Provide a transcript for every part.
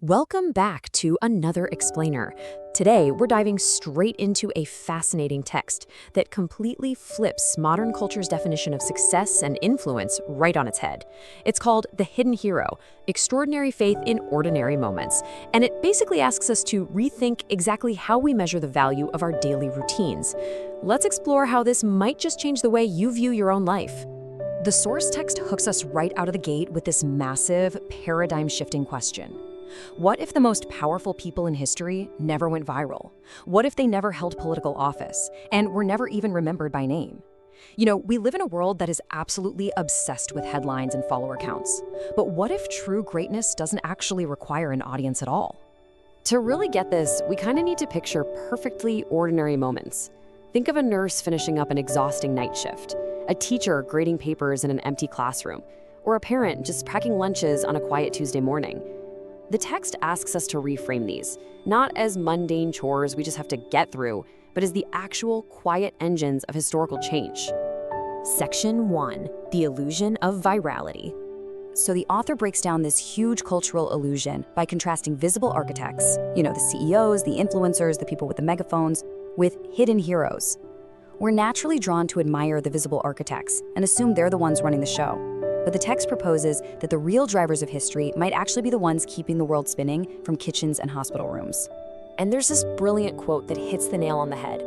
Welcome back to another explainer. Today, we're diving straight into a fascinating text that completely flips modern culture's definition of success and influence right on its head. It's called The Hidden Hero: Extraordinary Faith in Ordinary Moments, and it basically asks us to rethink exactly how we measure the value of our daily routines. Let's explore how this might just change the way you view your own life. The source text hooks us right out of the gate with this massive, paradigm-shifting question. What if the most powerful people in history never went viral? What if they never held political office and were never even remembered by name? We live in a world that is absolutely obsessed with headlines and follower counts. But what if true greatness doesn't actually require an audience at all? To really get this, we kind of need to picture perfectly ordinary moments. Think of a nurse finishing up an exhausting night shift, a teacher grading papers in an empty classroom, or a parent just packing lunches on a quiet Tuesday morning. The text asks us to reframe these, not as mundane chores we just have to get through, but as the actual quiet engines of historical change. Section 1. The Illusion of Virality. So the author breaks down this huge cultural illusion by contrasting visible architects, the CEOs, the influencers, the people with the megaphones, with hidden heroes. We're naturally drawn to admire the visible architects and assume they're the ones running the show. But the text proposes that the real drivers of history might actually be the ones keeping the world spinning from kitchens and hospital rooms. And there's this brilliant quote that hits the nail on the head.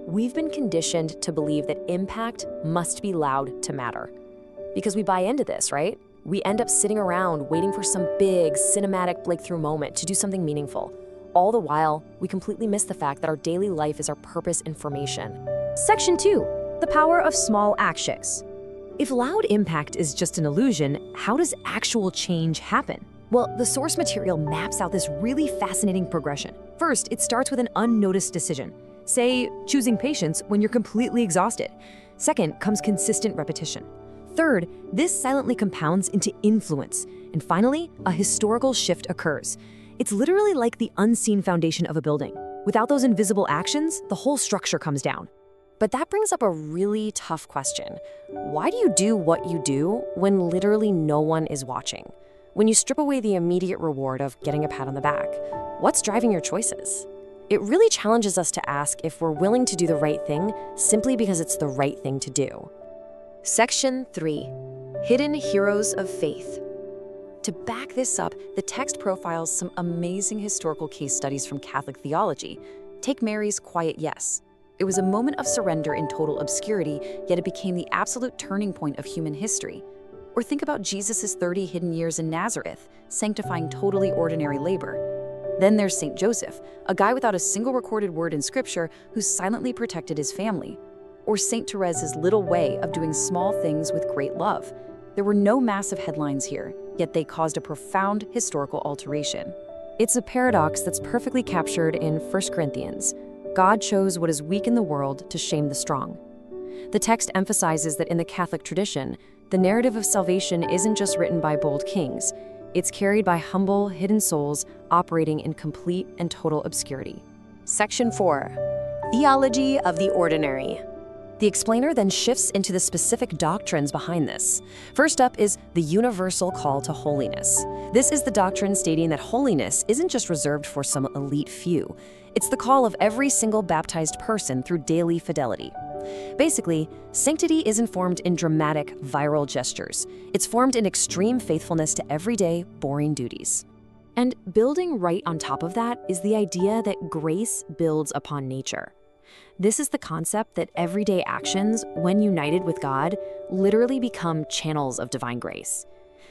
We've been conditioned to believe that impact must be loud to matter. Because we buy into this, right? We end up sitting around waiting for some big cinematic breakthrough moment to do something meaningful. All the while, we completely miss the fact that our daily life is our purpose information. Section 2. The Power of Small Actions. If loud impact is just an illusion, how does actual change happen? Well, the source material maps out this really fascinating progression. First, it starts with an unnoticed decision. Say, choosing patience when you're completely exhausted. Second comes consistent repetition. Third, this silently compounds into influence. And finally, a historical shift occurs. It's literally like the unseen foundation of a building. Without those invisible actions, the whole structure comes down. But that brings up a really tough question. Why do you do what you do when literally no one is watching? When you strip away the immediate reward of getting a pat on the back, what's driving your choices? It really challenges us to ask if we're willing to do the right thing simply because it's the right thing to do. Section 3. Hidden Heroes of Faith. To back this up, the text profiles some amazing historical case studies from Catholic theology. Take Mary's quiet yes. It was a moment of surrender in total obscurity, yet it became the absolute turning point of human history. Or think about Jesus' 30 hidden years in Nazareth, sanctifying totally ordinary labor. Then there's St. Joseph, a guy without a single recorded word in Scripture who silently protected his family. Or St. Therese's little way of doing small things with great love. There were no massive headlines here, yet they caused a profound historical alteration. It's a paradox that's perfectly captured in 1 Corinthians. God chose what is weak in the world to shame the strong. The text emphasizes that in the Catholic tradition, the narrative of salvation isn't just written by bold kings. It's carried by humble, hidden souls operating in complete and total obscurity. Section 4. Theology of the Ordinary. The explainer then shifts into the specific doctrines behind this. First up is the universal call to holiness. This is the doctrine stating that holiness isn't just reserved for some elite few. It's the call of every single baptized person through daily fidelity. Basically, sanctity isn't formed in dramatic, viral gestures. It's formed in extreme faithfulness to everyday, boring duties. And building right on top of that is the idea that grace builds upon nature. This is the concept that everyday actions, when united with God, literally become channels of divine grace.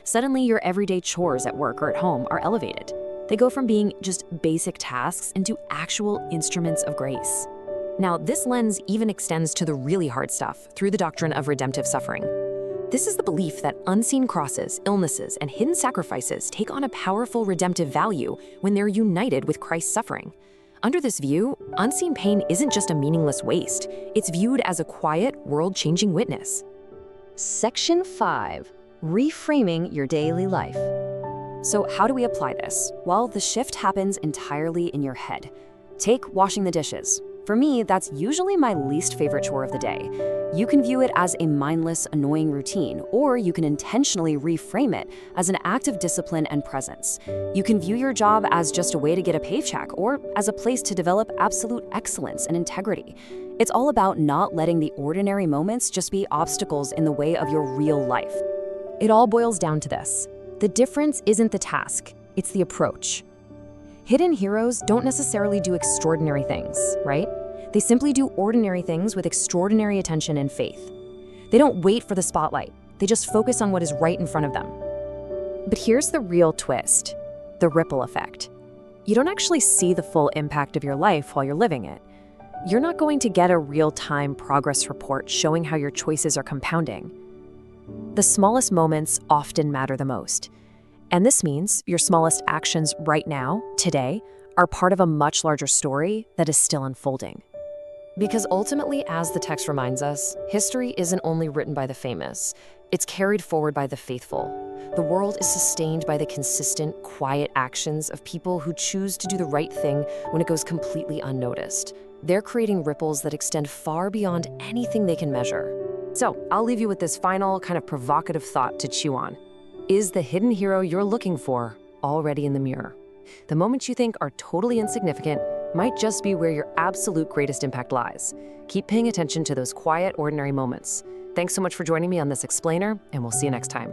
Suddenly, your everyday chores at work or at home are elevated. They go from being just basic tasks into actual instruments of grace. Now, this lens even extends to the really hard stuff through the doctrine of redemptive suffering. This is the belief that unseen crosses, illnesses, and hidden sacrifices take on a powerful redemptive value when they're united with Christ's suffering. Under this view, unseen pain isn't just a meaningless waste. It's viewed as a quiet, world-changing witness. Section 5. Reframing your daily life. So how do we apply this? Well, the shift happens entirely in your head. Take washing the dishes. For me, that's usually my least favorite chore of the day. You can view it as a mindless, annoying routine, or you can intentionally reframe it as an act of discipline and presence. You can view your job as just a way to get a paycheck or as a place to develop absolute excellence and integrity. It's all about not letting the ordinary moments just be obstacles in the way of your real life. It all boils down to this. The difference isn't the task, it's the approach. Hidden heroes don't necessarily do extraordinary things, right? They simply do ordinary things with extraordinary attention and faith. They don't wait for the spotlight. They just focus on what is right in front of them. But here's the real twist, the ripple effect. You don't actually see the full impact of your life while you're living it. You're not going to get a real-time progress report showing how your choices are compounding. The smallest moments often matter the most. And this means your smallest actions right now, today, are part of a much larger story that is still unfolding. Because ultimately, as the text reminds us, history isn't only written by the famous, it's carried forward by the faithful. The world is sustained by the consistent, quiet actions of people who choose to do the right thing when it goes completely unnoticed. They're creating ripples that extend far beyond anything they can measure. So, I'll leave you with this final, kind of provocative thought to chew on. Is the hidden hero you're looking for already in the mirror? The moments you think are totally insignificant might just be where your absolute greatest impact lies. Keep paying attention to those quiet, ordinary moments. Thanks so much for joining me on this explainer, and we'll see you next time.